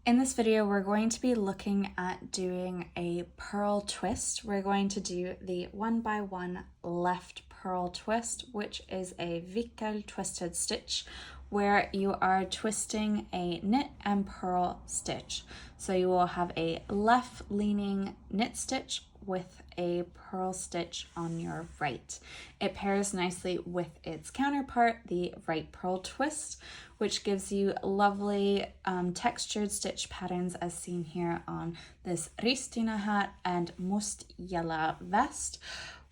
In this video, we're going to be looking at doing a purl twist. We're going to do the 1x1 left purl twist, which is a Vikkel twisted stitch, where you are twisting a knit and purl stitch. So you will have a left leaning knit stitch with a purl stitch on your right. It pairs nicely with its counterpart, the right purl twist, which gives you lovely textured stitch patterns as seen here on this Ristine hat and Mustjala vest,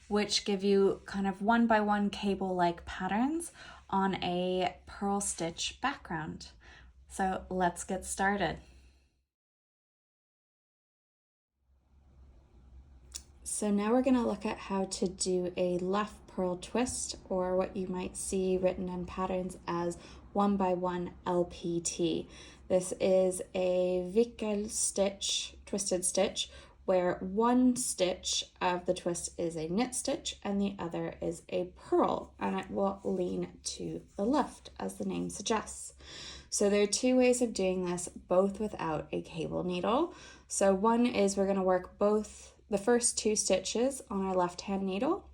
which give you kind of 1x1 cable-like patterns on a purl stitch background. So let's get started. So now we're going to look at how to do a left purl twist, or what you might see written in patterns as 1x1 LPT. This is a Vikkel stitch, twisted stitch, where one stitch of the twist is a knit stitch and the other is a purl, and it will lean to the left as the name suggests. So there are two ways of doing this, both without a cable needle. So one is we're going to work the first two stitches on our left hand needle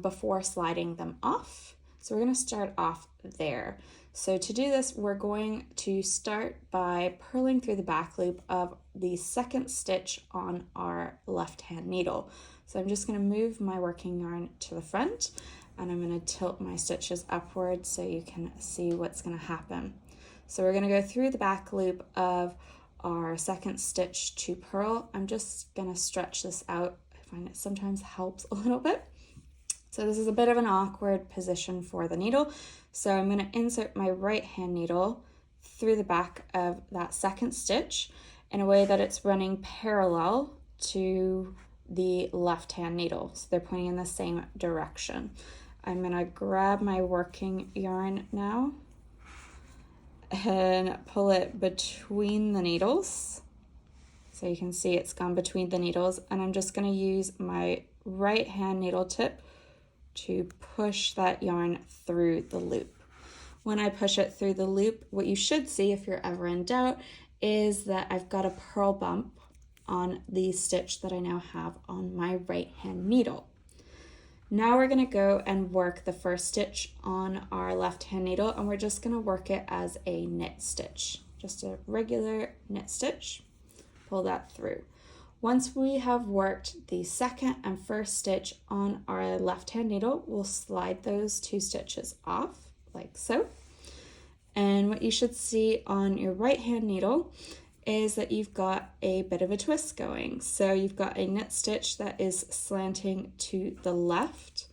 before sliding them off. So we're going to start off there. So to do this, we're going to start by purling through the back loop of the second stitch on our left hand needle. So I'm just going to move my working yarn to the front, and I'm going to tilt my stitches upwards so you can see what's going to happen. So we're going to go through the back loop of our second stitch to purl. I'm just going to stretch this out. I find it sometimes helps a little bit. So this is a bit of an awkward position for the needle. So I'm going to insert my right hand needle through the back of that second stitch in a way that it's running parallel to the left hand needle. So they're pointing in the same direction. I'm going to grab my working yarn now and pull it between the needles. So you can see it's gone between the needles, and I'm just going to use my right hand needle tip to push that yarn through the loop. When I push it through the loop, what you should see if you're ever in doubt is that I've got a purl bump on the stitch that I now have on my right hand needle. Now we're going to go and work the first stitch on our left hand needle, and we're just going to work it as a knit stitch, just a regular knit stitch. Pull that through. Once we have worked the second and first stitch on our left hand needle, we'll slide those two stitches off like so. And what you should see on your right hand needle is that you've got a bit of a twist going. So you've got a knit stitch that is slanting to the left.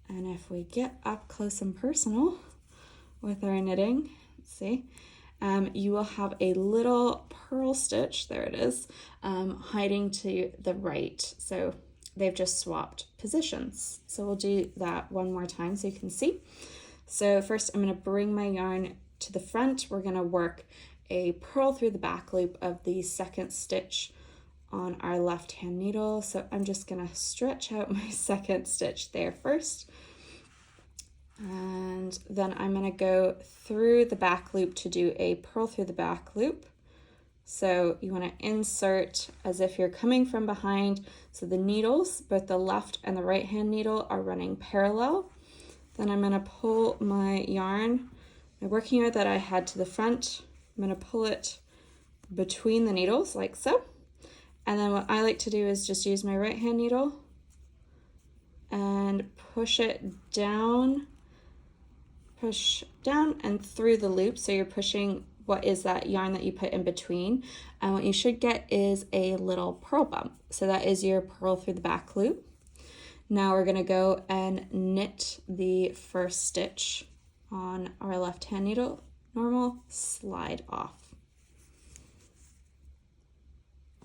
And if we get up close and personal with our knitting, let's see, you will have a little purl stitch, there it is, hiding to the right. So they've just swapped positions. So we'll do that one more time so you can see. So first I'm going to bring my yarn to the front. We're going to work a purl through the back loop of the second stitch on our left hand needle. So I'm just going to stretch out my second stitch there first. And then I'm going to go through the back loop to do a purl through the back loop. So you want to insert as if you're coming from behind. So the needles, both the left and the right hand needle, are running parallel. Then I'm going to pull my yarn, my working yarn that I had to the front. I'm going to pull it between the needles like so. And then what I like to do is just use my right hand needle and push down and through the loop. So you're pushing what is that yarn that you put in between. And what you should get is a little purl bump. So that is your purl through the back loop. Now we're going to go and knit the first stitch on our left hand needle. Normal, slide off.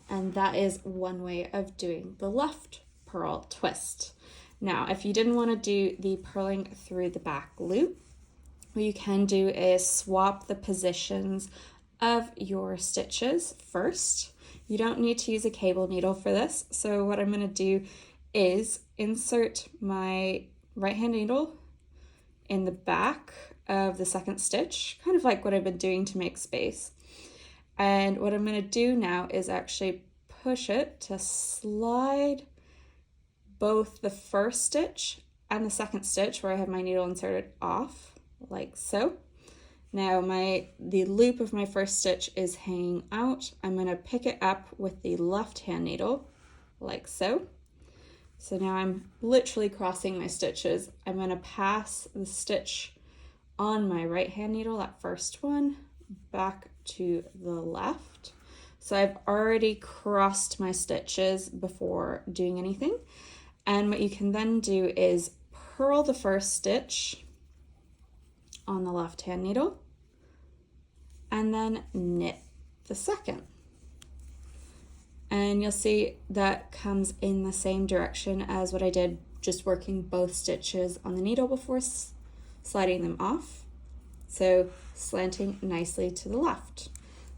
And that is one way of doing the left purl twist. Now, if you didn't want to do the purling through the back loop, what you can do is swap the positions of your stitches first. You don't need to use a cable needle for this. So what I'm going to do is insert my right hand needle in the back of the second stitch, kind of like what I've been doing to make space. And what I'm going to do now is actually push it to slide both the first stitch and the second stitch where I have my needle inserted off, like so. Now the loop of my first stitch is hanging out. I'm going to pick it up with the left hand needle, like so. So now I'm literally crossing my stitches. I'm going to pass the stitch on my right hand needle, that first one, back to the left. So I've already crossed my stitches before doing anything. And what you can then do is purl the first stitch on the left hand needle and then knit the second. And you'll see that comes in the same direction as what I did, just working both stitches on the needle before sliding them off. So slanting nicely to the left.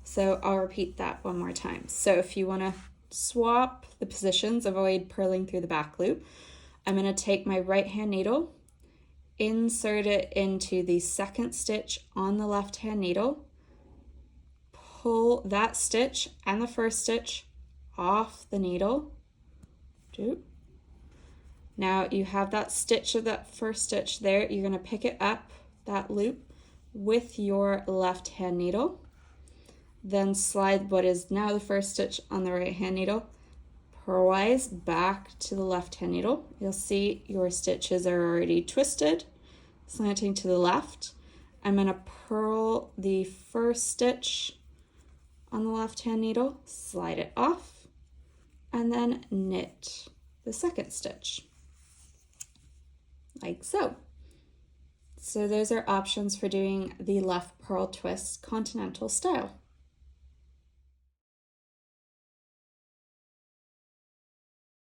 So I'll repeat that one more time. So if you want to swap the positions, avoid purling through the back loop, I'm going to take my right hand needle, insert it into the second stitch on the left hand needle, pull that stitch and the first stitch off the needle. Now you have that stitch of that first stitch there. You're going to pick it up, that loop, with your left hand needle. Then slide what is now the first stitch on the right hand needle purlwise back to the left hand needle. You'll see your stitches are already twisted, slanting to the left. I'm going to purl the first stitch on the left hand needle, slide it off, and then knit the second stitch, like so. So those are options for doing the left purl twist continental style.